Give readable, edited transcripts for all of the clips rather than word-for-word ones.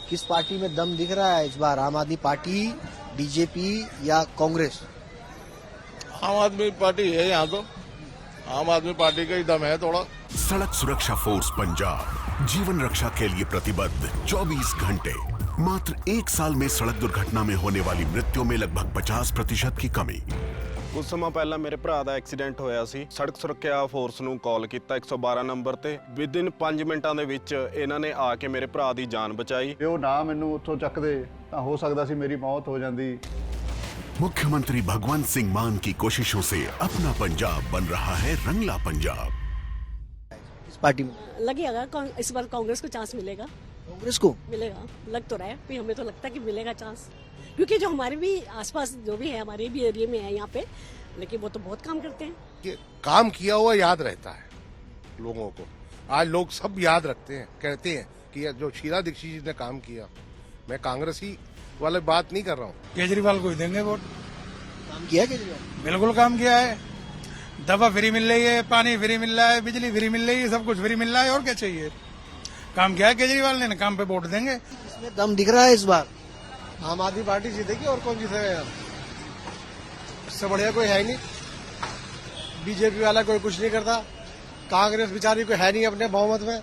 किस पार्टी में दम दिख रहा है इस बार? आम आदमी पार्टी, बीजेपी या कांग्रेस? आम आदमी पार्टी है यहाँ तो। आम आदमी पार्टी का ही दम है थोड़ा। सड़क सुरक्षा फोर्स पंजाब जीवन रक्षा के लिए प्रतिबद्ध 24 घंटे। मात्र 1 साल में सड़क दुर्घटना में होने वाली मृत्यु में लगभग 50% की कमी। ਕੁਝ ਸਮਾਂ ਪਹਿਲਾਂ ਮੇਰੇ ਭਰਾ ਦਾ ਐਕਸੀਡੈਂਟ ਹੋਇਆ ਸੀ। ਸੜਕ ਸੁਰੱਖਿਆ ਫੋਰਸ ਨੂੰ ਕਾਲ ਕੀਤਾ 112 ਨੰਬਰ ਤੇ। ਵਿਦਿਨ 5 ਮਿੰਟਾਂ ਦੇ ਵਿੱਚ ਇਹਨਾਂ ਨੇ ਆ ਕੇ ਮੇਰੇ ਭਰਾ ਦੀ ਜਾਨ ਬਚਾਈ। ਉਹ ਨਾ ਮੈਨੂੰ ਉੱਥੋਂ ਚੱਕਦੇ ਤਾਂ ਹੋ ਸਕਦਾ ਸੀ ਮੇਰੀ ਮੌਤ ਹੋ ਜਾਂਦੀ। मुख्यमंत्री भगवंत सिंह मान की कोशिशों से अपना पंजाब बन रहा है रंगला पंजाब। किस पार्टी में? लगेगा इस बार कांग्रेस को चांस मिलेगा। कांग्रेस को मिलेगा, लग तो रहा है, भी हमें तो लगता है कि मिलेगा चांस, क्योंकि जो हमारे भी आसपास जो भी है हमारे भी एरिया में है यहाँ पे, लेकिन वो तो बहुत काम करते हैं। कि काम किया हुआ याद रहता है लोगों को। आज लोग सब याद रखते हैं, कहते हैं कि जो शीला दीक्षित जी ने काम किया। मैं कांग्रेसी वाले बात नहीं कर रहा हूँ। केजरीवाल को ही देंगे वोट। काम किया है केजरीवाल? बिल्कुल काम किया है। दवा फ्री मिल रही है, पानी फ्री मिल रहा है, बिजली फ्री मिल रही है, सब कुछ फ्री मिल रहा है, और क्या चाहिए। काम किया है केजरीवाल ने, काम पे वोट देंगे। इसमें दम दिख रहा है इस बार? आम आदमी पार्टी जीतेगी और कौन जीतेगा यार? इससे बढ़िया कोई है ही नहीं। बीजेपी वाला कोई कुछ नहीं करता। कांग्रेस बेचारी कोई है नहीं अपने बहुमत में।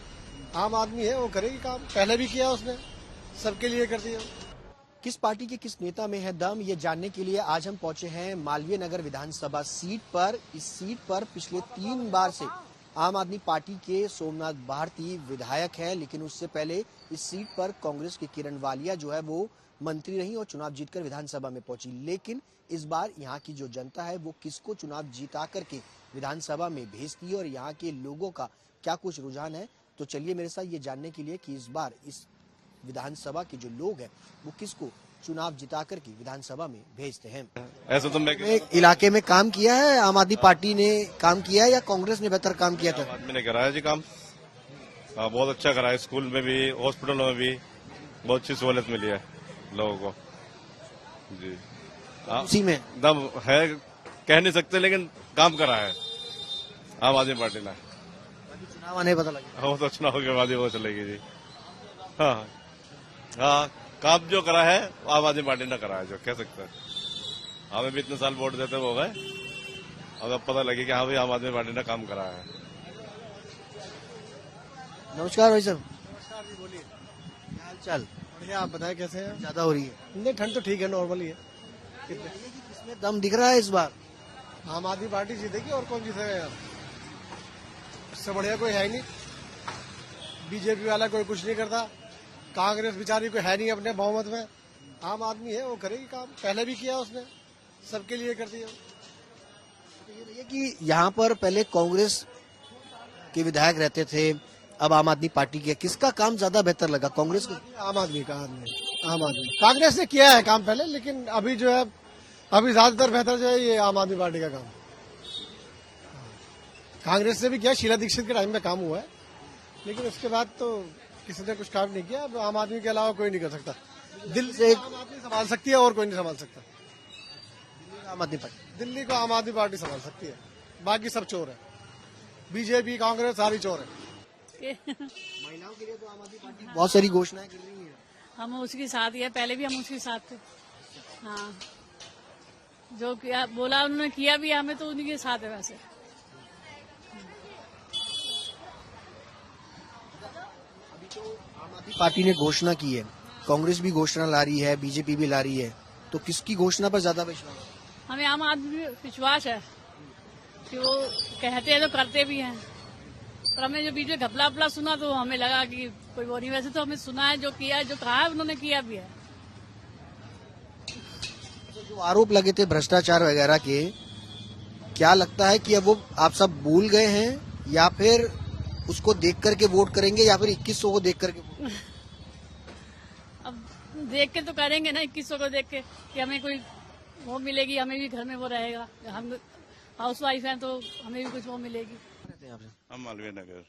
आम आदमी है, वो करेगी काम, पहले भी किया उसने, सबके लिए कर दिया। किस पार्टी के किस नेता में है दम, ये जानने के लिए आज हम पहुंचे हैं मालवीय नगर विधानसभा सीट पर। इस सीट पर पिछले 3 बार से आम आदमी पार्टी के सोमनाथ भारती विधायक हैं, लेकिन उससे पहले इस सीट पर कांग्रेस के किरण वालिया जो है वो मंत्री रही और चुनाव जीतकर विधानसभा में पहुंची। लेकिन इस बार यहाँ की जो जनता है वो किसको चुनाव जीता करके विधानसभा में भेजती है और यहाँ के लोगों का क्या कुछ रुझान है, तो चलिए मेरे साथ ये जानने के लिए कि इस बार इस विधानसभा के जो लोग हैं वो किसको चुनाव जिता करके विधानसभा में भेजते हैं। ऐसा तो मैं इलाके में काम किया है, आम आदमी पार्टी ने काम किया है या कांग्रेस ने बेहतर काम किया था? आदमी ने कराया जी काम। बहुत अच्छा कराया। स्कूल में भी, हॉस्पिटलों में भी बहुत अच्छी सहूलत मिली है लोगों को जी। उसी में दम है कह नहीं सकते, लेकिन काम करा है आम आदमी पार्टी ने। चुनाव आने पता लगे। वो तो चुनाव के बाद ही वो चलेगी जी। हाँ हाँ, काम जो करा है आम आदमी पार्टी ने करा है, जो कह सकते हैं। हमें भी इतने साल वोट देते हो गए, अब पता लगे कि हाँ भाई आम आदमी पार्टी ने काम करा है। नमस्कार भाई साहब। नमस्कार जी, बोलिए। क्या हाल चाल? बढ़िया, आप बताएं कैसे हैं? ज्यादा हो रही है? नहीं, ठंड तो ठीक है, नॉर्मल ही है। किसमें दम दिख रहा है इस बार? आम आदमी पार्टी जीतेगी और कौन जीतेगा यार? इससे बढ़िया कोई है ही नहीं। बीजेपी वाला कोई कुछ नहीं करता। कांग्रेस बेचारी कोई है नहीं अपने बहुमत में। आम आदमी है, वो करेगी काम, पहले भी किया उसने, सबके लिए कर दिया। ये कि यहाँ पर पहले कांग्रेस के विधायक रहते थे, अब आम आदमी पार्टी के, किसका काम ज्यादा बेहतर लगा, कांग्रेस को? आम आदमी का आम आदमी। कांग्रेस ने किया है काम पहले, लेकिन अभी जो है अभी ज्यादातर बेहतर जो है ये आम आदमी पार्टी का काम। कांग्रेस ने भी किया, शीला दीक्षित के टाइम में काम हुआ है, लेकिन उसके बाद तो किसी ने कुछ काम नहीं किया। अब आम आदमी के अलावा कोई नहीं कर सकता। दिल्ली से आम आदमी संभाल सकती है और कोई नहीं संभाल सकता। आम आदमी पार्टी, दिल्ली को आम आदमी पार्टी संभाल सकती है, बाकी सब चोर है। बीजेपी कांग्रेस सारी चोर है। महिलाओं के लिए तो आम आदमी पार्टी बहुत सारी घोषणाएं कर रही है। हम उसके साथ ही है, पहले भी हम उसके साथ थे। हाँ, जो किया बोला उन्होंने किया भी, हमें तो उन्हीं के साथ है। वैसे आम आदमी पार्टी ने घोषणा की है, कांग्रेस भी घोषणा ला रही है, बीजेपी भी ला रही है, तो किसकी घोषणा पर ज्यादा विश्वास है? हमें आम आदमी विश्वास है कि वो कहते हैं तो करते भी हैं। पर हमें जो बीच में घपला वपला सुना तो हमें लगा कि कोई वो नहीं। वैसे तो हमें सुना है, जो किया है, जो कहा है उन्होंने किया भी है। जो आरोप लगे थे भ्रष्टाचार वगैरह के, क्या लगता है कि अब वो आप सब भूल गए हैं या फिर उसको देख करके वोट करेंगे या फिर 2100 को देख करके? अब देख के तो करेंगे ना, 2100 को देख के, कि हमें कोई वो मिलेगी, हमें भी घर में वो रहेगा। हम हाउस वाइफ हैं तो हमें भी कुछ वो मिलेगी। हम मालवीय नगर।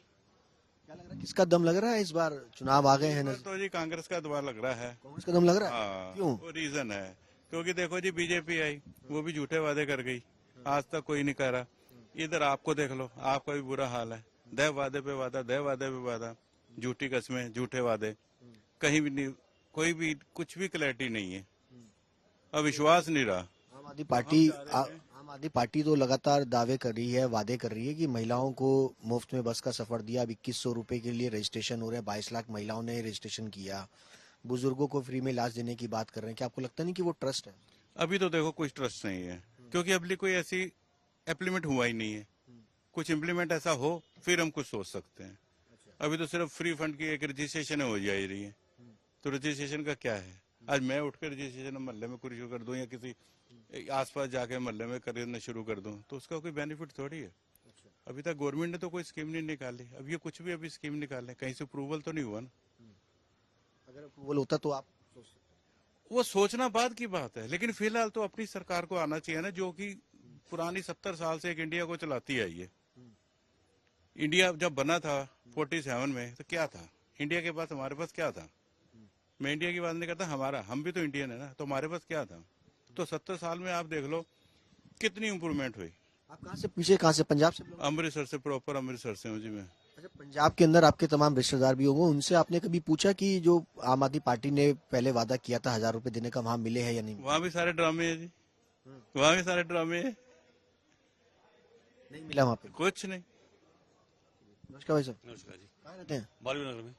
क्या लग रहा है, किसका दम लग रहा है इस बार? चुनाव आ गए हैं तो जी कांग्रेस का दबाव लग रहा है। कांग्रेस का दम लग रहा है? हाँ, क्यों? वो रीजन है क्योंकि देखो जी, बीजेपी आई, वो भी झूठे वादे कर गई, आज तक कोई नहीं करा। इधर आपको देख लो, आपका भी बुरा हाल है। दे वादे पे वादा, दे वादे पे वादा, झूठी कस्में, झूठे वादे, कहीं भी नहीं कोई भी कुछ भी क्लैरिटी नहीं है, अब विश्वास नहीं रहा। आम आदमी पार्टी तो लगातार दावे कर रही है, वादे कर रही है कि महिलाओं को मुफ्त में बस का सफर दिया। अब 2100 रुपए के लिए रजिस्ट्रेशन हो रहे हैं, 22 लाख महिलाओं ने रजिस्ट्रेशन किया। बुजुर्गों को फ्री में इलाज देने की बात कर रहे हैं। क्या आपको लगता नहीं कि वो ट्रस्ट है? अभी तो देखो कुछ ट्रस्ट नहीं है, क्योंकि अभी कोई ऐसी इम्प्लीमेंट हुआ ही नहीं है। कुछ इम्प्लीमेंट ऐसा हो फिर हम कुछ सोच सकते हैं। अभी तो सिर्फ फ्री फंड की एक रजिस्ट्रेशन हो जा रही है, तो रजिस्ट्रेशन का क्या है? आज मैं उठकर रजिस्ट्रेशन मोहल्ले में कुछ कर दूं या किसी आसपास जाके मोहल्ले में करना शुरू कर दूं, तो उसका कोई बेनिफिट थोड़ी है। अभी तक गवर्नमेंट ने तो कोई स्कीम नहीं निकाली। अब ये कुछ भी अभी स्कीम निकाले, कहीं से अप्रूवल तो नहीं हुआ ना। अगर अप्रूवल होता तो आप वो सोचना बाद की बात है, लेकिन फिलहाल तो अपनी सरकार को आना चाहिए ना, जो कि पुरानी 70 साल से एक इंडिया को चलाती आई है। इंडिया जब बना था 47 में, तो क्या था इंडिया के पास? हमारे पास क्या था? मैं इंडिया की बात नहीं करता, हम भी तो इंडियन है ना, तो हमारे पास क्या था? तो 70 साल में आप देख लो कितनी इम्प्रूवमेंट हुई। आप कहाँ से, पीछे कहाँ से? पंजाब से? अमृतसर से, प्रॉपर अमृतसर से हूँ जी मैं। अच्छा, पंजाब के अंदर आपके तमाम रिश्तेदार भी होंगे, उनसे आपने कभी पूछा कि जो आम आदमी पार्टी ने पहले वादा किया था 1000 रुपए देने का, वहाँ मिले हैं या नहीं? वहाँ भी सारे ड्रामे है जी, वहाँ भी सारे ड्रामे है। नहीं मिला वहाँ पे कुछ नहीं। नमस्कार भाई साहब। नमस्कार जी। कहाँ रहते हैं? मालवीय नगर में।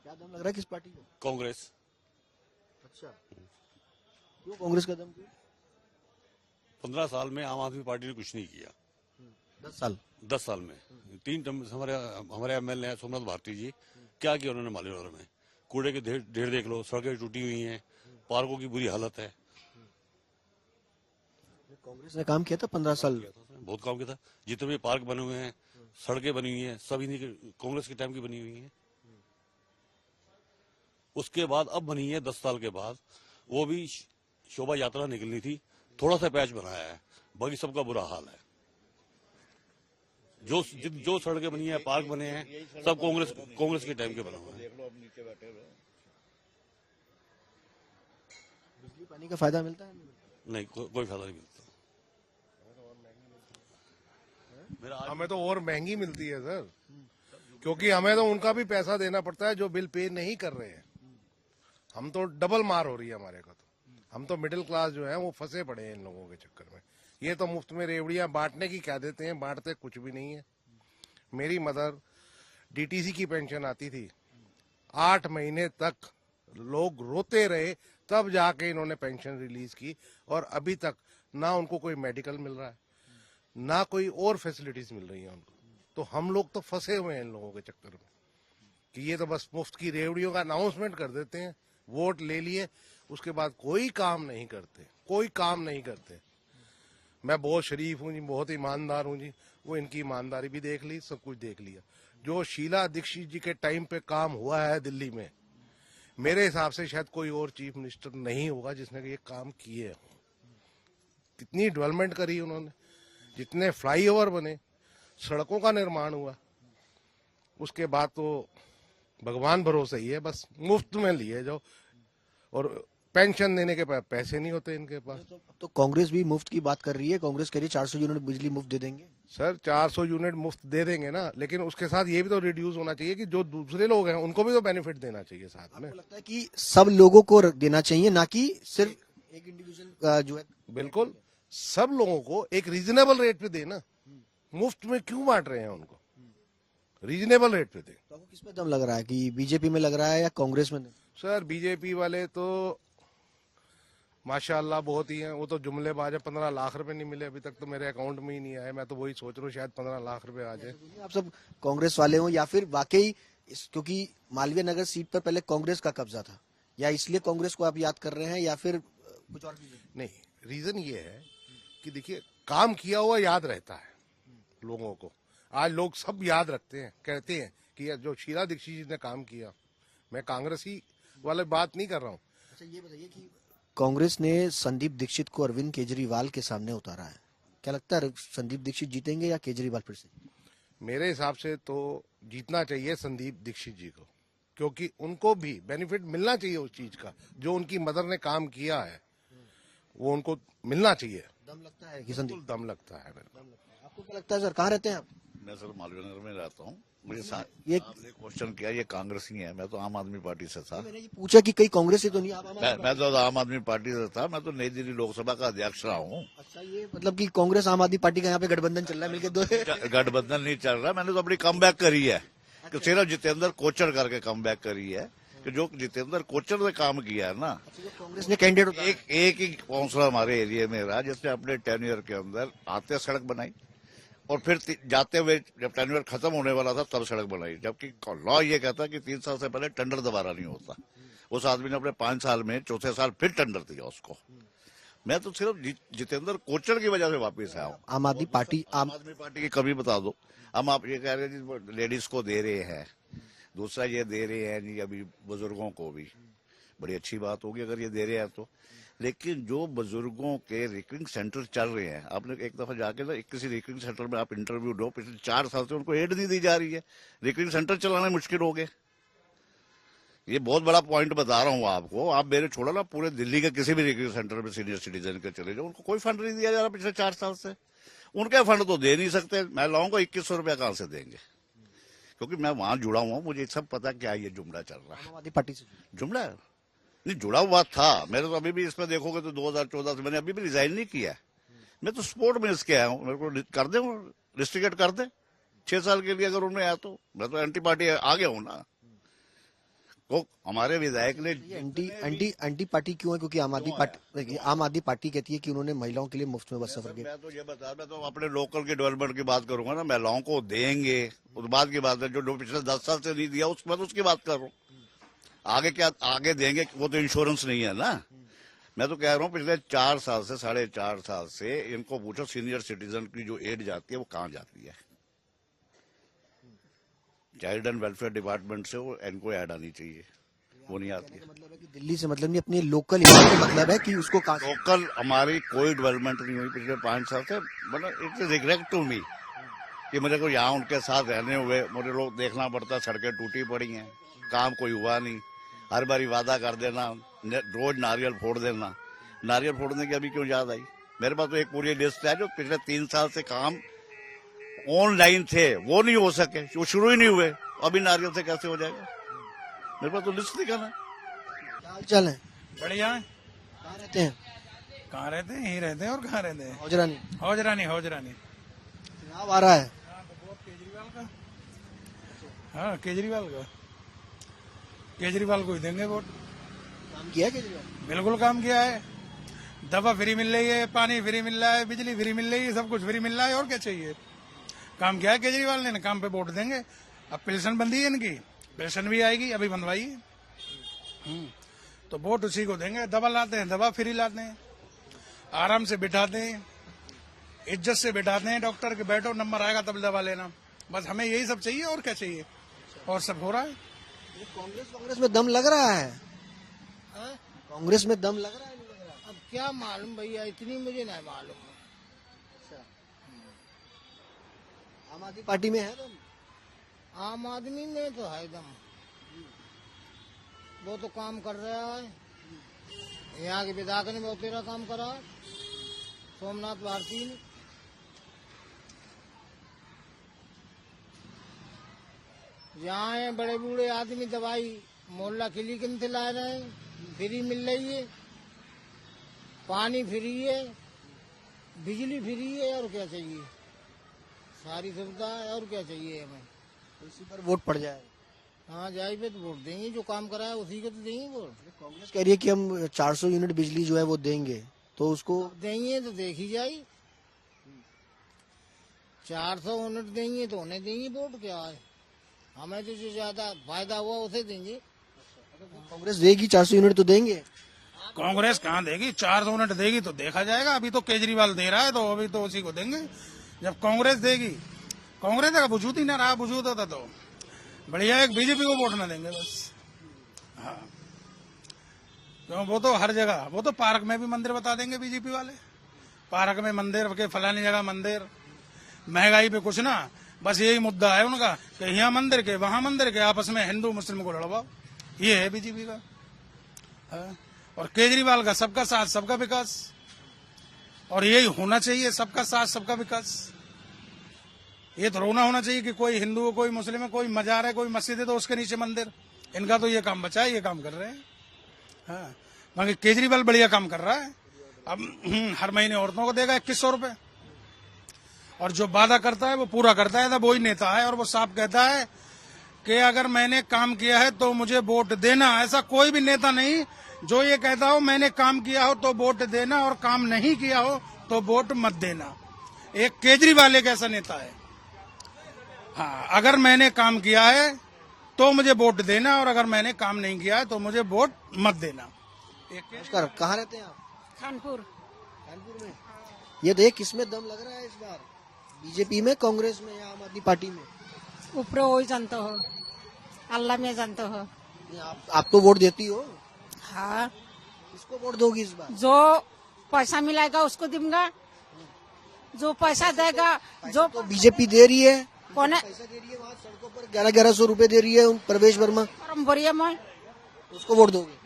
क्या दम लग रहा है किस पार्टी का? कांग्रेस। अच्छा, क्यों कांग्रेस का दम? 15 साल में आम आदमी पार्टी ने कुछ नहीं किया। 10 साल में 3 टर्म हमारे एमएलए हैं सोमनाथ भारती जी, क्या किया उन्होंने मालवीय नगर में? कूड़े के ढेर देख लो, सड़कें टूटी हुई हैं, पार्कों की बुरी हालत है। कांग्रेस ने काम किया था 15 साल। बहुत काम किया था। जितने भी पार्क बने हुए हैं, सड़कें बनी हुई हैं, सब इन्हीं कांग्रेस के टाइम की बनी हुई हैं। उसके बाद अब बनी है 10 साल के बाद, वो भी शोभा यात्रा निकलनी थी, थोड़ा सा पैच बनाया है, बाकी सबका बुरा हाल है। जो सड़कें बनी है, पार्क बने हैं, सब कांग्रेस के टाइम के बने हुए हैं। बिजली पानी का फायदा मिलता है? नहीं, कोई फायदा नहीं मिलता। हमें तो और महंगी मिलती है सर, क्योंकि हमें तो उनका भी पैसा देना पड़ता है जो बिल पे नहीं कर रहे हैं। हम तो डबल मार हो रही है हमारे को। तो हम तो मिडिल क्लास जो है वो फंसे पड़े हैं इन लोगों के चक्कर में। ये तो मुफ्त में रेवड़ियां बांटने की क्या देते हैं, बांटते कुछ भी नहीं है। मेरी मदर डीटीसी की पेंशन आती थी, 8 महीने तक लोग रोते रहे, तब जाके इन्होंने पेंशन रिलीज की, और अभी तक ना उनको कोई मेडिकल मिल रहा है, ना कोई और फैसिलिटीज मिल रही है उनको। तो हम लोग तो फंसे हुए हैं इन लोगों के चक्कर में कि ये तो बस मुफ्त की रेवड़ियों का अनाउंसमेंट कर देते हैं, वोट ले लिए, उसके बाद कोई काम नहीं करते, कोई काम नहीं करते। मैं बहुत शरीफ हूँ जी, बहुत ईमानदार हूँ जी, वो इनकी ईमानदारी भी देख ली, सब कुछ देख लिया। जो शीला दीक्षित जी के टाइम पे काम हुआ है दिल्ली में, मेरे हिसाब से शायद कोई और चीफ मिनिस्टर नहीं होगा जिसने ये काम किए हों। कितनी डेवलपमेंट करी उन्होंने, जितने फ्लाईओवर बने, सड़कों का निर्माण हुआ, उसके बाद तो भगवान भरोसे ही है, बस मुफ्त में लिए जाओ, और पेंशन देने के पैसे नहीं होते इनके पास। तो कांग्रेस भी मुफ्त की बात कर रही है। कांग्रेस कह रही है 400 यूनिट बिजली मुफ्त दे देंगे। सर 400 यूनिट मुफ्त दे देंगे ना, लेकिन उसके साथ ये भी तो रिड्यूस होना चाहिए कि जो दूसरे लोग हैं उनको भी तो बेनिफिट देना चाहिए साथ में। आपको लगता है कि सब लोगों को देना चाहिए, ना कि सिर्फ एक इंडिविजुअल जो है? बिल्कुल, सब लोगों को एक रीजनेबल रेट पे देना। मुफ्त में क्यों बांट रहे हैं उनको? रीजनेबल रेट पे दे। तो आपको किस पे दम लग रहा है, कि बीजेपी में लग रहा है या कांग्रेस में? सर बीजेपी वाले तो माशाल्लाह बहुत ही हैं, वो तो जुमलेबाज है। 15 लाख रुपए नहीं मिले अभी तक, तो मेरे अकाउंट में ही नहीं आए। मैं तो वही सोच रहा हूँ शायद 15 लाख रुपए आ जाए। आप सब कांग्रेस वाले हो, या फिर वाकई क्योंकि मालवीय नगर सीट पर पहले कांग्रेस का कब्जा था, या इसलिए कांग्रेस को आप याद कर रहे हैं, या फिर कुछ और? नहीं, रीजन ये है कि देखिए, काम किया हुआ याद रहता है लोगों को। आज लोग सब याद रखते हैं, कहते हैं कि जो शीला दीक्षित जी ने काम किया। मैं कांग्रेसी वाले बात नहीं कर रहा हूँ। अच्छा, ये बताइए कि कांग्रेस ने संदीप दीक्षित को अरविंद केजरीवाल के सामने उतारा है, क्या लगता है संदीप दीक्षित जीतेंगे या केजरीवाल फिर से? मेरे हिसाब से तो जीतना चाहिए संदीप दीक्षित जी को, क्योंकि उनको भी बेनिफिट मिलना चाहिए उस चीज का जो उनकी मदर ने काम किया है, वो उनको मिलना चाहिए। दम लगता है कि संदीप? दम लगता है मेरे को। आपको क्या लगता है सर, कहाँ रहते हैं आप? मैं सर मालवीय नगर में रहता हूँ। मुझे ये आपने क्वेश्चन किया, ये कांग्रेस ही है, मैं तो आम आदमी पार्टी से था। मैंने ये पूछा कि कई कांग्रेस से तो नहीं आप मैं तो आम आदमी पार्टी से था, मैं तो नई दिल्ली लोकसभा का अध्यक्ष रहा हूँ। अच्छा, ये मतलब कि कांग्रेस आम आदमी पार्टी का यहाँ पे गठबंधन चल रहा है मिलके दो गठबंधन नहीं चल रहा, मैंने तो अपनी कम बैक करी है कि सिर्फ जितेंद्र कोचर करके कम बैक करी है कि जो जितेंद्र कोचर ने काम किया है ना, कांग्रेस ने कैंडिडेट एक ही काउंसलर हमारे एरिया में रहा जिसने अपने टेन्योर के अंदर आते सड़क बनाई और फिर जाते हुए जब टेन्योर खत्म होने वाला था तब सड़क बनाई, जबकि लॉ ये कहता कि 3 साल से पहले टेंडर दोबारा नहीं होता। उस आदमी ने अपने 5 साल में चौथे साल फिर टेंडर दिया उसको। मैं तो सिर्फ जितेंद्र कोचर की वजह से वापिस आया हूँ। आम आदमी पार्टी की कमी बता दो। हम आप ये कह रहे हैं जी लेडीज को दे रहे हैं, दूसरा ये दे रहे हैं जी अभी बुजुर्गों को भी, बड़ी अच्छी बात होगी अगर ये दे रहे हैं तो। लेकिन जो बुजुर्गों के रिकरिंग सेंटर चल रहे हैं, आपने एक दफा जाके ना किसी रिकरिंग सेंटर में आप इंटरव्यू दो, पिछले 4 साल से उनको एड नहीं दी जा रही है, रिकरिंग सेंटर चलाने मुश्किल हो गए। ये बहुत बड़ा पॉइंट बता रहा हूँ आपको। आप मेरे छोड़ो ना, पूरे दिल्ली के किसी भी रिकरिंग सेंटर में सीनियर सिटीजन के चले जाओ, उनको कोई फंड नहीं दिया जा रहा पिछले 4 साल से। उनके फंड तो दे नहीं सकते, मैं लाऊंगा 2100 रुपया कहाँ से देंगे, क्योंकि मैं वहां जुड़ा हुआ हूँ, मुझे सब पता क्या ये जुमला चल रहा है। आम आदमी पार्टी से जुमला नहीं, जुड़ा हुआ था मेरे तो अभी भी इसमें देखोगे तो 2014 से मैंने अभी भी रिजाइन नहीं किया है। मैं तो सपोर्ट में इसके आया हूँ, मेरे को कर दे रिस्ट्रिकेट कर दे 6 साल के लिए अगर उनमें आया तो। मैं तो एंटी पार्टी आ गया हूँ ना। तो हमारे विधायक ने एंटी पार्टी क्यों है? क्योंकि आम आदमी पार्टी कहती है कि उन्होंने महिलाओं के लिए मुफ्त में बस सफर किया। मैं तो ये मैं तो अपने लोकल के डेवलपमेंट की बात करूंगा ना, महिलाओं को देंगे उस बात की बात है। जो पिछले 10 साल से नहीं दिया उसमें तो उसकी बात कर रहा हूँ। आगे क्या आगे देंगे, वो तो इंश्योरेंस नहीं है ना। मैं तो कह रहा हूँ पिछले 4 साल से 4.5 साल से इनको पूछो सीनियर सिटीजन की जो एड जाती है वो कहाँ जाती है। चाइल्ड एंड वेलफेयर डिपार्टमेंट से वो इनको ऐड आनी चाहिए, वो नहीं आती है। मतलब है कि दिल्ली से मतलब नहीं, अपने लोकल इलाके मतलब है कि उसको लोकल हमारी कोई डेवलपमेंट नहीं हुई पिछले 5 साल से। मतलब इट्स रिग्रेट टू मी कि मेरे को यहाँ उनके साथ रहने हुए मुझे लोग देखना पड़ता, सड़कें टूटी पड़ी हैं, काम कोई हुआ नहीं। हर बारी वादा कर देना, रोज नारियल फोड़ देना। नारियल फोड़ने की अभी क्यों याद आई? मेरे पास तो एक पूरी लिस्ट है जो पिछले 3 साल से काम ऑनलाइन थे, वो नहीं हो सके, वो शुरू ही नहीं हुए। अभी नारियल से कैसे हो जाएगा? मेरे पास तो लिस्ट दिखाना। क्या हाल चाल है? बढ़िया है। कहाँ रहते हैं? कहाँ रहते हैं? यहीं रहते हैं। और कहाँ रहते हैं? हौजरानी। चुनाव आ रहा है। केजरीवाल का। हाँ, केजरीवाल को ही देंगे वोट। काम किया केजरीवाल? बिल्कुल काम किया है। दवा फ्री मिल रही है, पानी फ्री मिल रहा है, बिजली फ्री मिल रही है, सब कुछ फ्री मिल रहा है। और क्या चाहिए? काम किया है केजरीवाल ने, काम पे वोट देंगे। अब पेंशन बंदी है इनकी, पेंशन भी आएगी, अभी बंधवाई है। तो वोट उसी को देंगे। दवा लाते हैं, दवा फ्री लाते हैं, आराम से बिठाते हैं, इज्जत से बिठाते हैं। डॉक्टर के बैठो, नंबर आएगा तब दवा लेना। बस हमें यही सब चाहिए, और क्या चाहिए? और सब हो रहा है। कांग्रेस में दम लग रहा है। कांग्रेस में दम लग रहा है, नहीं लग रहा? अब क्या मालूम भैया, इतनी मुझे नहीं मालूम। आम आदमी पार्टी में है दम? आम आदमी में तो है दम, वो तो काम कर रहा है। यहाँ के विधायक ने बहुत तेरा काम करा, सोमनाथ भारती ने। यहाँ है बड़े बूढ़े आदमी दवाई मोहल्ला क्लिनिक से ला रहे हैं, फ्री मिल रही है, पानी फ्री है, बिजली फ्री है, और क्या चाहिए? सारी सुविधा है, और क्या चाहिए हमें? इसी पर वोट पड़ जाए। हाँ, जाए पे तो वोट देंगे, जो काम करा है उसी को तो देंगे वोट। कांग्रेस कह रही है कि हम 400 यूनिट बिजली जो है वो देंगे, तो उसको देंगे तो देखी जाए। 400 यूनिट देंगे तो उन्हें देंगे वोट, क्या है? हमें तो जो ज्यादा फायदा हुआ उसे देंगे। कांग्रेस देगी 400 यूनिट तो देंगे। कांग्रेस कहाँ देगी? 400 यूनिट देगी तो देखा जाएगा। अभी तो केजरीवाल दे रहा है, तो अभी तो उसी को देंगे। जब कांग्रेस देगी, कांग्रेस का वजूद ही ना रहा, वजूद होता तो बढ़िया एक बीजेपी को वोट ना देंगे बस। हाँ, क्यों? वो तो हर जगह, वो तो पार्क में भी मंदिर बता देंगे बीजेपी वाले। पार्क में मंदिर के, फलानी जगह मंदिर। महंगाई पे कुछ ना, बस यही मुद्दा है उनका कि यहाँ मंदिर के वहां मंदिर के, आपस में हिंदू मुस्लिम को लड़वाओ। ये है बीजेपी का। हाँ? और केजरीवाल का सबका साथ सबका विकास, और यही होना चाहिए, सबका साथ सबका विकास। ये तो रोना होना चाहिए कि कोई हिंदू है, कोई मुस्लिम है, कोई मजार है, कोई मस्जिद है तो उसके नीचे मंदिर। इनका तो ये काम बचा है, ये काम कर रहे हैं। हाँ, बाकी केजरीवाल बढ़िया काम कर रहा है। अब हर महीने औरतों को देगा 2100 रुपए, और जो वादा करता है वो पूरा करता है। वही नेता है, और वो साफ कहता है कि अगर मैंने काम किया है तो मुझे वोट देना। ऐसा कोई भी नेता नहीं जो ये कहता हो मैंने काम किया हो तो वोट देना, और काम नहीं किया हो तो वोट मत देना। एक केजरीवाल एक ऐसा नेता है। हाँ, अगर मैंने काम किया है तो मुझे वोट देना, और अगर मैंने काम नहीं किया है तो मुझे वोट मत देना। नमस्कार, कहाँ रहते हैं आप? कानपुर। कानपुर में। ये देख किसमें दम लग रहा है इस बार, बीजेपी में, कांग्रेस में या आम आदमी पार्टी में? ऊपर वही जानते हो, अल्लाह में जानते हो। आप तो वोट देती हो? हाँ। किसको वोट दोगी इस बार? जो पैसा मिलेगा उसको दूंगा, जो पैसा देगा। जो तो बीजेपी दे रही है, कौन है? पैसा दे रही है, वहाँ सड़कों पर 1100 रुपए दे रही है प्रवेश वर्मा, बढ़िया मैं उसको वोट दोगे?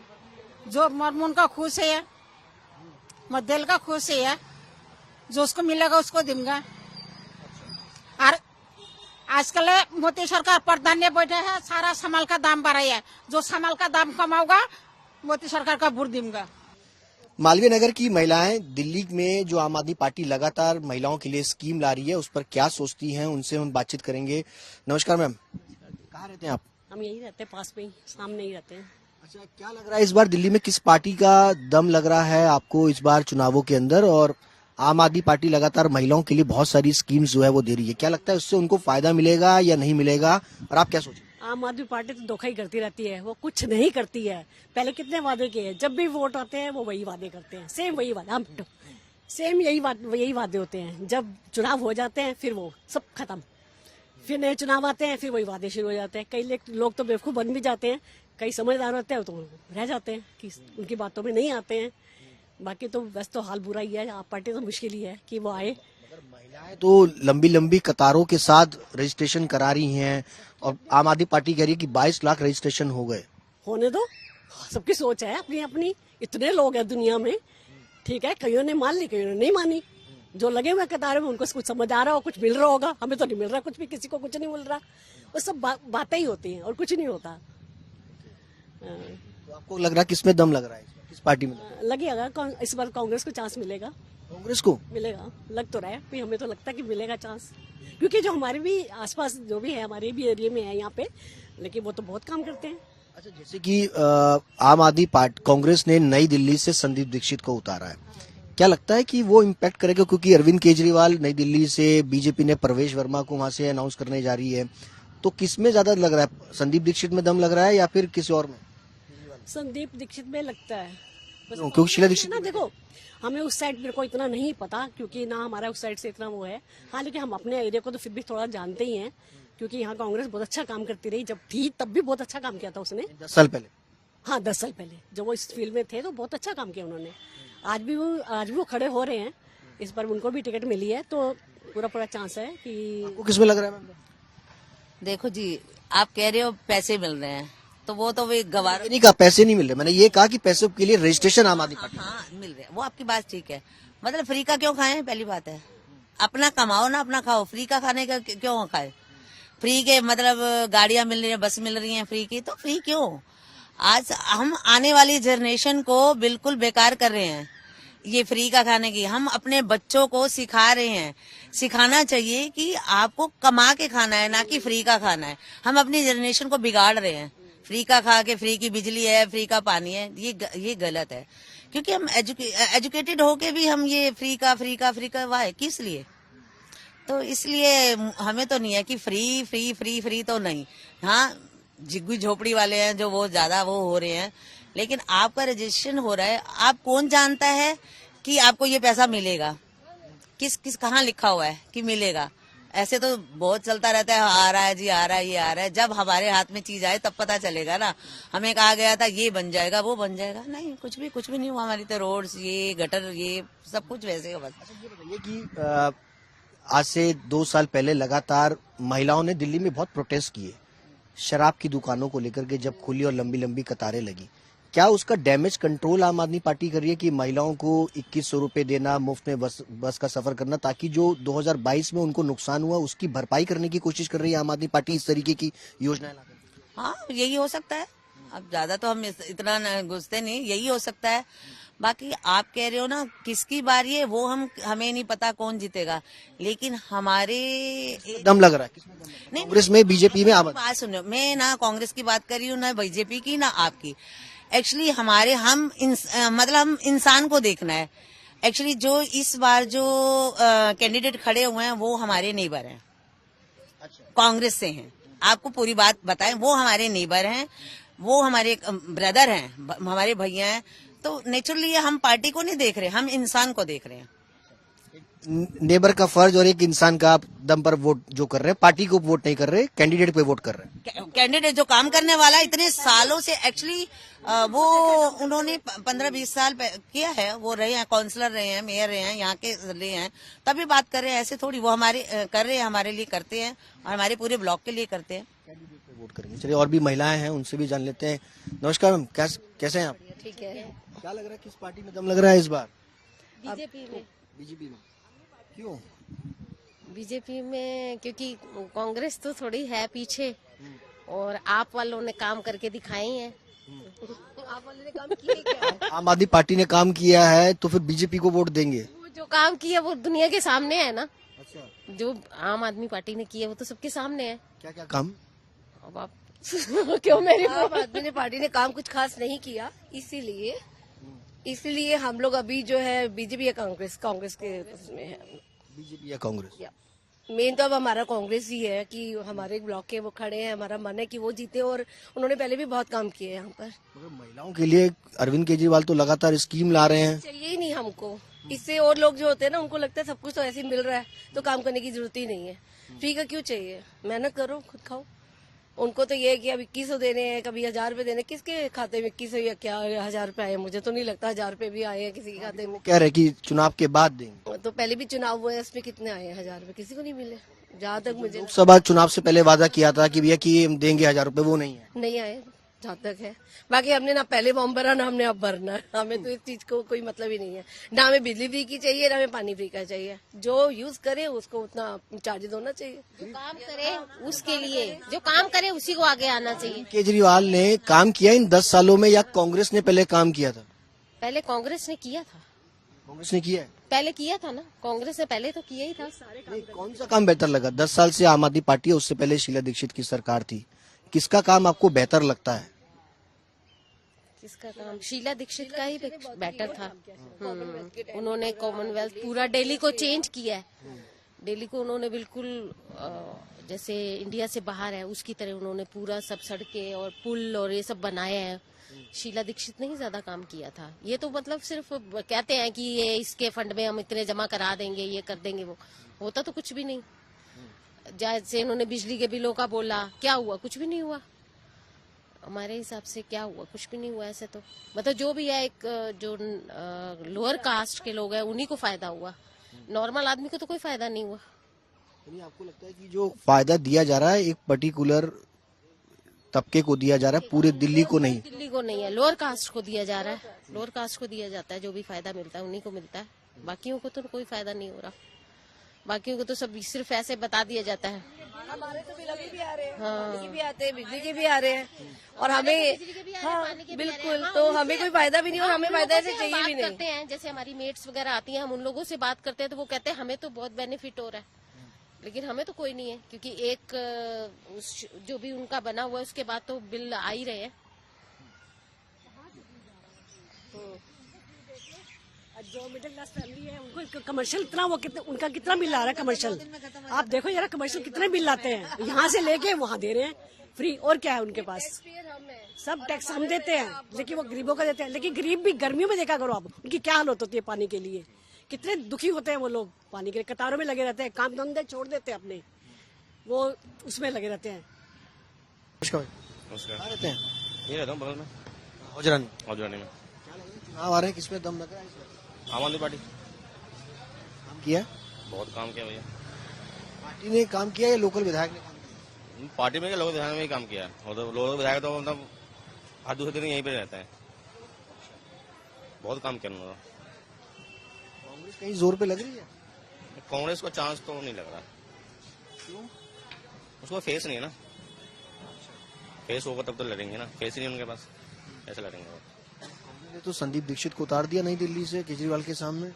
जो मरमून का खुश है, मध्यल का खुश है, जो उसको मिलेगा उसको दूंगा। और आजकल मोदी सरकार प्रधान बैठे हैं, सारा सामान का दाम बढ़ा है। जो सामान का दाम कमाऊंगा मोदी सरकार का वोट दूंगा। मालवीय नगर की महिलाएं दिल्ली में जो आम आदमी पार्टी लगातार महिलाओं के लिए स्कीम ला रही है उस पर क्या सोचती हैं, उनसे हम बातचीत करेंगे। नमस्कार मैम, कहाँ रहते हैं आप? हम यही रहते हैं, पास में ही, सामने ही रहते हैं। अच्छा, क्या लग रहा है इस बार दिल्ली में किस पार्टी का दम लग रहा है आपको इस बार चुनावों के अंदर? और आम आदमी पार्टी लगातार महिलाओं के लिए बहुत सारी स्कीम्स जो है वो दे रही है, क्या लगता है उससे उनको फायदा मिलेगा या नहीं मिलेगा, और आप क्या सोचें? आम आदमी पार्टी तो धोखा ही करती रहती है, वो कुछ नहीं करती है। पहले कितने वादे किए हैं, जब भी वोट आते हैं वो वही वादे करते हैं, सेम वही वादे, हम सेम यही वादे होते हैं। जब चुनाव हो जाते हैं फिर वो सब खत्म, फिर नए चुनाव आते हैं, फिर वही वादे शुरू हो जाते हैं। कई लोग तो बेवकूफ बन भी जाते हैं, कई समझदार होते हैं तो रह जाते हैं कि उनकी बातों में नहीं आते हैं। बाकी तो बस तो हाल बुरा ही है, आप पार्टी तो मुश्किल ही है कि वो आए। महिलाएं तो लंबी लंबी कतारों के साथ रजिस्ट्रेशन करा रही हैं, और आम आदमी पार्टी कह रही है कि 22 लाख रजिस्ट्रेशन हो गए। होने दो, सबकी सोच है अपनी अपनी। इतने लोग हैं दुनिया में, ठीक है, कईयों ने मान ली, कईयों ने नहीं मानी। जो लगे हुए कतारों में उनको कुछ समझ आ रहा हो, कुछ मिल रहा होगा, हमें तो नहीं मिल रहा कुछ भी, किसी को कुछ नहीं मिल रहा। वो सब बातें ही होती हैं और कुछ नहीं होता। तो आपको लग रहा है किसमें दम लग रहा है, किस पार्टी में लगेगा? इस बार कांग्रेस को चांस मिलेगा। कांग्रेस को मिलेगा, लग तो रहा है, हमें तो लगता है कि मिलेगा चांस, क्योंकि जो हमारे भी आसपास जो भी है, हमारे भी एरिया में है यहाँ पे, लेकिन वो तो बहुत काम करते हैं। अच्छा, जैसे कि आम आदमी पार्टी कांग्रेस ने नई दिल्ली से संदीप दीक्षित को उतारा है, क्या लगता है कि वो इम्पैक्ट करेगा? क्योंकि अरविंद केजरीवाल नई दिल्ली से, बीजेपी ने प्रवेश वर्मा को वहां से अनाउंस करने जा रही है, तो किसमें ज्यादा लग रहा है? संदीप दीक्षित में दम लग रहा है या फिर किसी और में? संदीप दीक्षित में लगता है, क्योंकि शीला दीक्षित ना, देखो हमें उस साइड मेरे को इतना नहीं पता, क्योंकि ना हमारा उस साइड से इतना वो है। हाँ, लेकिन हम अपने एरिया को तो फिर भी थोड़ा जानते ही हैं, क्योंकि यहाँ कांग्रेस बहुत अच्छा काम करती रही। जब थी तब भी बहुत अच्छा काम किया था उसने, 10 साल पहले। हाँ, 10 साल पहले जब वो इस फील्ड में थे तो बहुत अच्छा काम किया उन्होंने। आज भी वो खड़े हो रहे हैं, इस बार उनको भी टिकट मिली है, तो पूरा चांस है कि। किसमें लग रहा है? देखो जी, आप कह रहे हो पैसे मिल रहे हैं, तो वो तो वे गवार नहीं कहा पैसे नहीं मिल रहे, मैंने ये कहा कि पैसों के लिए रजिस्ट्रेशन आम आदमी पार्टी। हाँ, मिल रहे हैं, वो आपकी बात ठीक है। मतलब फ्री का क्यों खाएं? पहली बात है, अपना कमाओ ना, अपना खाओ। फ्री का खाने का क्यों खाए? फ्री के मतलब गाड़ियां मिल रही है, बस मिल रही है फ्री की, तो फ्री क्यों? आज हम आने वाली जनरेशन को बिल्कुल बेकार कर रहे हैं ये फ्री का खाने की। हम अपने बच्चों को सिखा रहे हैं, सिखाना चाहिए कि आपको कमा के खाना है, ना कि फ्री का खाना है। हम अपनी जनरेशन को बिगाड़ रहे हैं, फ्री का खा के, फ्री की बिजली है, फ्री का पानी है, ये गलत है। क्योंकि हम एजुकेटेड होके भी हम ये फ्री का वाह किस लिए? तो इसलिए हमें तो नहीं है कि फ्री तो नहीं। हाँ, झुग्गी झोपड़ी वाले हैं जो वो ज्यादा वो हो रहे हैं, लेकिन आपका रजिस्ट्रेशन हो रहा है। आप कौन जानता है कि आपको ये पैसा मिलेगा? किस कहाँ लिखा हुआ है कि मिलेगा? ऐसे तो बहुत चलता रहता है, आ रहा है जी, आ रहा है, ये आ रहा है। जब हमारे हाथ में चीज आए तब पता चलेगा ना। हमें कहा गया था ये बन जाएगा, वो बन जाएगा, नहीं, कुछ भी नहीं हुआ। हमारी तो रोड्स, ये गटर, ये सब कुछ वैसे बस। ये बताइए कि आज से 2 साल पहले लगातार महिलाओं ने दिल्ली में बहुत प्रोटेस्ट किए शराब की दुकानों को लेकर के, जब खुली और लंबी लंबी कतारें लगी। क्या उसका डैमेज कंट्रोल आम आदमी पार्टी कर रही है कि महिलाओं को 2100 रुपए देना, मुफ्त में बस का सफर करना, ताकि जो 2022 में उनको नुकसान हुआ उसकी भरपाई करने की कोशिश कर रही है आम आदमी पार्टी इस तरीके की योजनाएं लाकर? हाँ, यही हो सकता है। अब ज्यादा तो हम इतना घुसते नहीं, यही हो सकता है। बाकी आप कह रहे हो ना किसकी बारी है, वो हमें नहीं पता कौन जीतेगा, लेकिन हमारे दम लग रहा है नहीं, कांग्रेस में, बीजेपी में? बात सुनो, मैं ना कांग्रेस की बात कर रही हूँ, ना बीजेपी की, ना आपकी। एक्चुअली हम इंसान को देखना है। एक्चुअली जो इस बार जो कैंडिडेट खड़े हुए हैं वो हमारे नेबर हैं, कांग्रेस से हैं। आपको पूरी बात बताएं, वो हमारे नेबर हैं, वो हमारे ब्रदर हैं, हमारे भैया हैं। तो नेचुरली हम पार्टी को नहीं देख रहे, हम इंसान को देख रहे हैं। नेबर का फर्ज और एक इंसान का आप दम पर वोट जो कर रहे हैं, पार्टी को वोट नहीं कर रहे, कैंडिडेट पे वोट कर रहे हैं। कैंडिडेट जो काम करने वाला इतने सालों से, एक्चुअली वो उन्होंने 15-20 साल किया है, वो रहे हैं, काउंसलर रहे हैं, मेयर रहे हैं, यहाँ के रहे हैं, तभी बात कर रहे हैं। ऐसे थोड़ी, वो हमारे कर रहे हैं, हमारे लिए करते हैं और हमारे पूरे ब्लॉक के लिए करते हैं। वोट करेंगे। चलिए, और भी महिलाएं हैं, उनसे भी जान लेते हैं। नमस्कार मैम, कैसे हैं आप? ठीक है। क्या लग रहा है, किस पार्टी में दम लग रहा है इस बार? बीजेपी में। बीजेपी में क्यों? बीजेपी में क्योंकि कांग्रेस तो थोड़ी है पीछे, और आप वालों ने काम करके दिखाए हैं। आप वालों ने काम किए क्या? आम आदमी पार्टी ने काम किया है तो फिर बीजेपी को वोट देंगे? वो जो काम किया वो दुनिया के सामने है ना। अच्छा। जो आम आदमी पार्टी ने किया वो तो सबके सामने है। क्या क्या काम? अब आप क्यों मेरी आम आदमी पार्टी ने काम कुछ खास नहीं किया, इसीलिए हम लोग अभी जो है बीजेपी या कांग्रेस के उसमें है। बीजेपी या कांग्रेस? मेन तो अब हमारा कांग्रेस ही है कि हमारे ब्लॉक के वो खड़े हैं, हमारा मन है कि वो जीते, और उन्होंने पहले भी बहुत काम किए यहाँ पर। महिलाओं के लिए अरविंद केजरीवाल तो लगातार स्कीम ला रहे हैं। चाहिए ही नहीं हमको, इससे और लोग जो होते हैं ना उनको लगता है सब कुछ तो ऐसे ही मिल रहा है तो काम करने की जरूरत ही नहीं है। फ्री का क्यों चाहिए? मेहनत करो, खुद खाओ। उनको तो ये है कि अब 2100 देने हैं, कभी 1000 रुपए देने। किसके खाते में 2100 या क्या 1000 रुपए आए? मुझे तो नहीं लगता 1000 रुपए भी आए हैं किसी के खाते में। कह रहे कि चुनाव के बाद देंगे। तो पहले भी चुनाव हुए हैं, उसमें कितने आए हैं? 1000 रुपए किसी को नहीं मिले, जहाँ तक मुझे। लोकसभा चुनाव से पहले वादा किया था कि भैया कि हम देंगे 1000 रुपए, वो नहीं आए जहाँ तक है। बाकी हमने ना पहले फॉर्म भरा, ना हमने अब भरना है। हमें तो इस चीज को कोई मतलब ही नहीं है। ना हमें बिजली फ्री की चाहिए, ना हमें पानी फ्री का चाहिए। जो यूज करे उसको उतना चार्जेस होना चाहिए। जो काम करे उसके लिए, जो काम करे उसी को आगे आना चाहिए। केजरीवाल ने काम किया इन 10 सालों में या कांग्रेस ने पहले काम किया था? पहले कांग्रेस ने किया था। कांग्रेस ने किया है? पहले किया था ना, कांग्रेस ने पहले तो किया ही था। कौन सा काम बेहतर लगा? 10 साल से आम आदमी पार्टी है, उससे पहले शीला दीक्षित की सरकार थी। किसका काम आपको बेहतर लगता है? किसका काम? शीला दीक्षित का ही बेटर था। उन्होंने कॉमनवेल्थ पूरा दिल्ली को चेंज किया है। दिल्ली को उन्होंने बिल्कुल जैसे इंडिया से बाहर है उसकी तरह उन्होंने पूरा सब सड़कें और पुल और ये सब बनाया है। शीला दीक्षित ने ही ज्यादा काम किया था। ये तो मतलब सिर्फ कहते हैं कि ये इसके फंड में हम इतने जमा करा देंगे, ये कर देंगे, वो होता तो कुछ भी नहीं। जैसे इन्होंने बिजली के बिलों का बोला, क्या हुआ? कुछ भी नहीं हुआ। हमारे हिसाब से क्या हुआ? कुछ भी नहीं हुआ। ऐसे तो मतलब जो भी है, एक जो लोअर कास्ट के लोग हैं उन्हीं को फायदा हुआ, नॉर्मल आदमी को तो कोई फायदा नहीं हुआ। आपको लगता है कि जो फायदा दिया जा रहा है एक पर्टिकुलर तबके को दिया जा रहा है, पूरे दिल्ली को नहीं? दिल्ली को नहीं है, लोअर कास्ट को दिया जा रहा है। लोअर कास्ट को दिया जाता है, जो भी फायदा मिलता है उन्हीं को मिलता है। बाकियों को तो कोई फायदा नहीं हो रहा। बाकियों को तो सब सिर्फ ऐसे बता दिया जाता है। हमारे तो बिल अभी भी आ रहे हैं, हाँ। पानी के भी आते हैं, बिजली के भी आ रहे हैं, और हमें बिल्कुल तो हमें कोई फायदा भी नहीं, और हमें फायदा ऐसे चाहिए भी नहीं। करते हैं जैसे हमारी मेट्स वगैरह आती हैं, हम उन लोगों से बात करते हैं तो वो कहते हैं हमें तो बहुत बेनिफिट हो रहा है, लेकिन हमें तो कोई नहीं है, क्योंकि एक जो भी उनका बना हुआ है उसके बाद तो बिल आ ही रहे हैं। जो मिडिल क्लास फैमिली है उनको कमर्शियल इतना उनका कितना बिल आ रहा है कमर्शियल? आप देखो जरा कमर्शियल कितने बिल आते हैं, यहाँ से लेके वहाँ दे रहे हैं फ्री। और क्या है उनके पास? सब टैक्स हम देते हैं, लेकिन वो गरीबों का देते हैं। लेकिन गरीब भी गर्मियों में देखा करो आप, उनकी क्या हालत होती है पानी के लिए। कितने दुखी होते हैं वो लोग, पानी के लिए कतारों में लगे रहते हैं, काम धंधे छोड़ देते हैं अपने, वो उसमें लगे रहते हैं। नमस्कार। रहते हैं ये रहता हूँ बगल में, हौजरानी में। चुनाव आ रहे हैं, किसमें दम लग रहा है? आम आदमी पार्टी काम किया, बहुत काम किया भैया। पार्टी ने काम किया या लोकल विधायक ने काम किया? पार्टी में क्या, लोकल विधायक में ही काम किया है। और तो लोकल विधायक तो मतलब हर दूसरे दिन यहीं पे रहता है, बहुत काम किया उन्होंने। कांग्रेस कहीं जोर पे लग रही है? कांग्रेस को चांस तो नहीं लग रहा। क्यों? उसको फेस नहीं है ना, फेस होगा तब तो लड़ेंगे ना, फेस ही नहीं उनके पास, ऐसे लड़ेंगे वो। कांग्रेस ने तो संदीप दीक्षित को उतार दिया नई दिल्ली से केजरीवाल के सामने।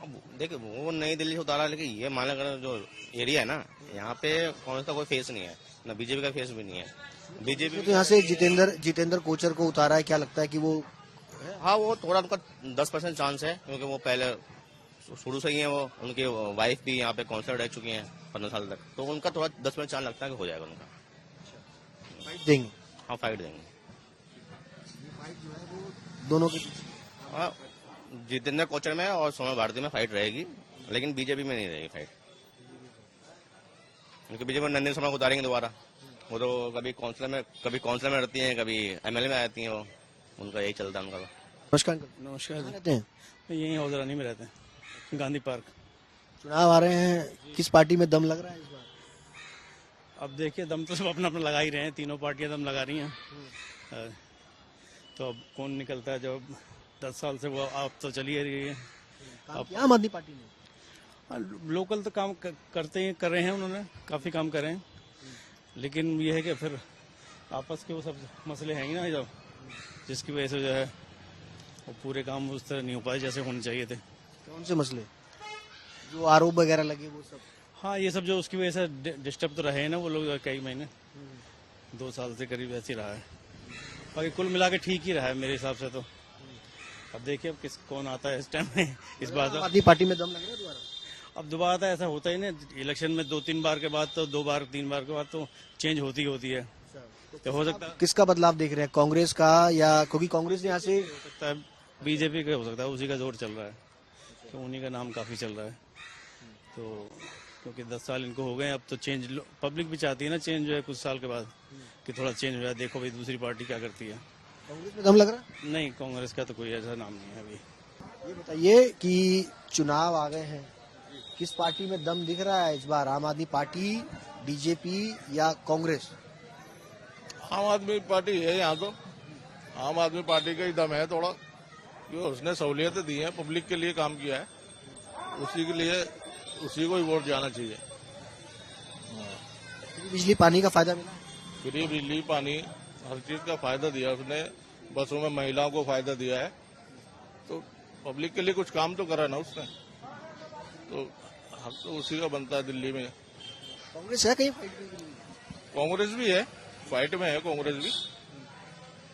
अब देखिए वो नई दिल्ली से उतारा, लेकिन ये मान लेकर जो एरिया है ना, यहाँ पे कांग्रेस का कोई फेस नहीं है, ना बीजेपी का फेस भी नहीं है। बीजेपी तो यहाँ से जितेंद्र कोचर को उतारा है, क्या लगता है कि वो? हाँ, वो थोड़ा उनका 10% चांस है, क्योंकि वो पहले शुरू से ही है, वो उनकी वाइफ भी यहाँ पे काउंसलर रह चुकी हैं 15 साल तक, तो उनका थोड़ा 10% चांस लगता है कि हो जाएगा उनका। फाइट देंगे? हाँ, फाइट देंगे दोनों के। हाँ, जितेंद्र कोचर में और सोमनाथ भारती में फाइट रहेगी, लेकिन बीजेपी में नहीं रहेगी फाइट, क्योंकि बीजेपी में नंदिनी शर्मा को उतारेंगे दोबारा। वो तो कभी काउंसलर में रहती हैं, कभी एमएलए में आती हैं, वो उनका यही चलता है उनका। नमस्कार। नमस्कार। रहते हैं यहीं हौजरानी में रहते हैं, गांधी पार्क। चुनाव आ रहे हैं, किस पार्टी में दम लग रहा है इस बार? अब देखिए, दम तो सब अपना अपना लगा ही रहे हैं, तीनों पार्टियां दम लगा रही हैं। तो अब कौन निकलता है, जो 10 साल से वो आप तो चली रही है। अब आम आदमी पार्टी ने लोकल तो काम कर रहे हैं, उन्होंने काफी काम करे हैं, लेकिन ये है कि फिर आपस के वो सब मसले हैं ना, जब जिसकी वजह से जो है वो पूरे काम उस तरह नहीं हो पाए जैसे होने चाहिए थे। कौन से मसले? जो आरोप वगैरह लगे वो सब? हाँ, ये सब जो उसकी वजह से डिस्टर्ब तो रहे हैं ना वो लोग, कई महीने 2 साल से करीब ऐसे ही रहा है। बाकी कुल मिला के ठीक ही रहा है मेरे हिसाब से तो। अब देखिए अब कौन आता है इस टाइम में। इस बार आम आदमी पार्टी में दम लग रहा है दोबारा? अब दोबारा तो ऐसा होता ही नहीं, इलेक्शन में 2-3 बार के बाद तो 2 बार 3 बार के बाद तो चेंज होती है। तो हो सकता है किसका बदलाव देख रहे हैं, कांग्रेस का या? क्योंकि कांग्रेस यहाँ से बीजेपी का हो सकता है, उसी का जोर चल रहा है, तो उन्हीं का नाम काफी चल रहा है। तो क्योंकि 10 साल इनको हो गए, अब तो चेंज पब्लिक भी चाहती है ना, चेंज जो है कुछ साल के बाद कि थोड़ा चेंज हो जाए, देखो भाई दूसरी पार्टी क्या करती है। कांग्रेस में दम लग रहा है? नहीं, कांग्रेस का तो कोई ऐसा नाम नहीं है अभी। ये बताइए कि चुनाव आ गए हैं, किस पार्टी में दम दिख रहा है इस बार? आम आदमी पार्टी, बीजेपी या कांग्रेस? आम आदमी पार्टी है यहाँ तो, आम आदमी पार्टी का ही दम है थोड़ा, क्योंकि उसने सहूलियतें दी हैं, पब्लिक के लिए काम किया है, उसी के लिए उसी को ही वोट जाना चाहिए। बिजली पानी का फायदा मिला? फ्री बिजली पानी हर चीज का फायदा दिया उसने, बसों में महिलाओं को फायदा दिया है, तो पब्लिक के लिए कुछ काम तो करा ना उसने, तो हक तो उसी का बनता है। दिल्ली में कांग्रेस है कहीं फाइट में? कांग्रेस भी है, फाइट में है कांग्रेस भी,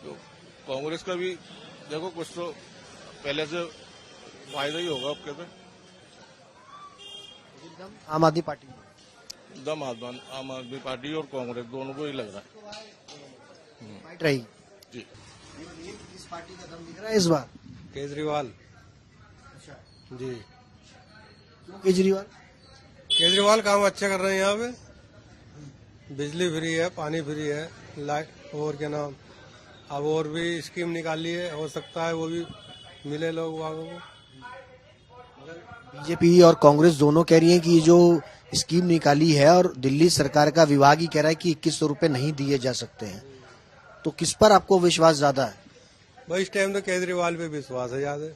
तो कांग्रेस का भी देखो कुछ तो पहले से फायदा ही होगा अब कहते। आम आदमी पार्टी दम आम आदमी पार्टी और कांग्रेस दोनों को ही लग रहा है फाइट रही जी। किस पार्टी का दम दिख रहा है इस बार? केजरीवाल। अच्छा जी। क्यों केजरीवाल? केजरीवाल काम अच्छा कर रहे हैं यहाँ पे, बिजली फ्री है, पानी फ्री है, लाइट और क्या नाम, अब और भी स्कीम निकाली है, हो सकता है वो भी मिले लोग वालों को। बीजेपी और कांग्रेस दोनों कह रही हैं कि ये जो स्कीम निकाली है, और दिल्ली सरकार का विभाग ही कह रहा है कि 2100 रुपए नहीं दिए जा सकते हैं, तो किस पर आपको विश्वास ज्यादा है? भाई इस टाइम तो केजरीवाल पे विश्वास है ज्यादा,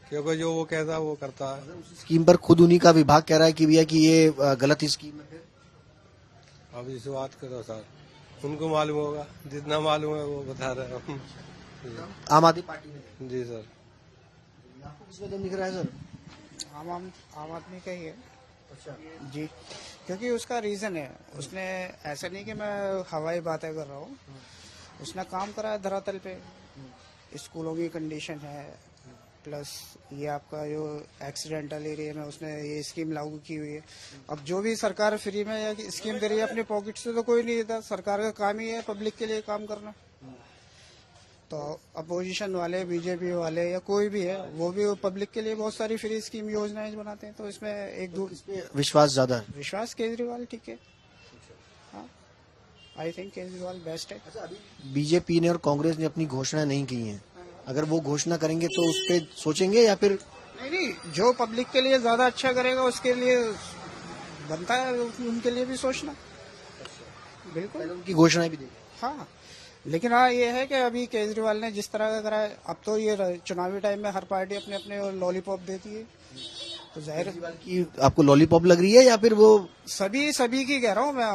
क्योंकि जो वो कहता है वो करता है। स्कीम पर खुद उन्हीं का विभाग कह रहा है कि भैया कि ये गलत स्कीम है। अब इस बात का तो सर उनको मालूम होगा, जितना मालूम है वो बता रहे हैं। आम आदमी पार्टी में? जी सर। आपको किसमें दम दिख रहा है सर? आम आदमी का ही है। अच्छा जी, क्योंकि उसका रीजन है, उसने ऐसा नहीं कि मैं हवाई बातें कर रहा हूँ, उसने काम करा है धरातल पे, स्कूलों की कंडीशन है, प्लस ये आपका जो एक्सीडेंटल एरिया में उसने ये स्कीम लागू की हुई है। अब जो भी सरकार फ्री में या स्कीम दे रही है अपने पॉकेट से तो कोई नहीं देता, सरकार का काम ही है पब्लिक के लिए काम करना। तो अपोजिशन वाले, बीजेपी वाले या कोई भी है, वो भी पब्लिक के लिए बहुत सारी फ्री स्कीम योजनाएं बनाते हैं, तो इसमें एक दो विश्वास ज्यादा है। विश्वास केजरीवाल ठीक है, हाँ आई थिंक केजरीवाल बेस्ट है। बीजेपी ने और कांग्रेस ने अपनी घोषणा नहीं की है, अगर वो घोषणा करेंगे तो उस पर सोचेंगे या फिर? नहीं, जो पब्लिक के लिए ज्यादा अच्छा करेगा उसके लिए बनता है उनके लिए भी सोचना। बिल्कुल उनकी घोषणा भी देगी। हाँ, लेकिन हाँ ये है कि अभी केजरीवाल ने जिस तरह का करा है, अब तो ये चुनावी टाइम में हर पार्टी अपने अपने लॉलीपॉप देती है, तो जाहिर कि आपको लॉलीपॉप लग रही है या फिर वो सभी की कह रहा हूँ मैं।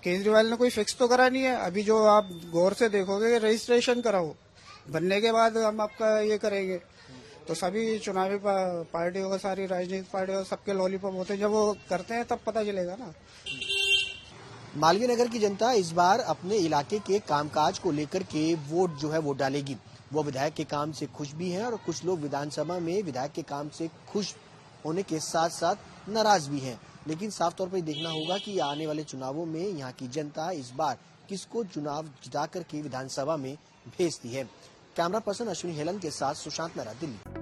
केजरीवाल ने कोई फिक्स तो करा नहीं है। अभी जो आप गौर से देखोगे रजिस्ट्रेशन कराओ, बनने के बाद हम आपका ये करेंगे। तो सभी चुनावी पार्टियों का, सारी राजनीतिक पार्टियों सबके लॉलीपॉप होते हैं, जब वो करते हैं तब पता चलेगा ना। मालवीय नगर की जनता इस बार अपने इलाके के कामकाज को लेकर के वोट जो है वो डालेगी। वो विधायक के काम से खुश भी हैं और कुछ लोग विधानसभा में विधायक के काम से खुश होने के साथ साथ नाराज भी हैं। लेकिन साफ तौर पर देखना होगा कि आने वाले चुनावों में यहाँ की जनता इस बार किसको चुनाव जिता करके विधानसभा में भेजती है। कैमरा पर्सन अश्विनी हेलन के साथ सुशांत नरा, दिल्ली।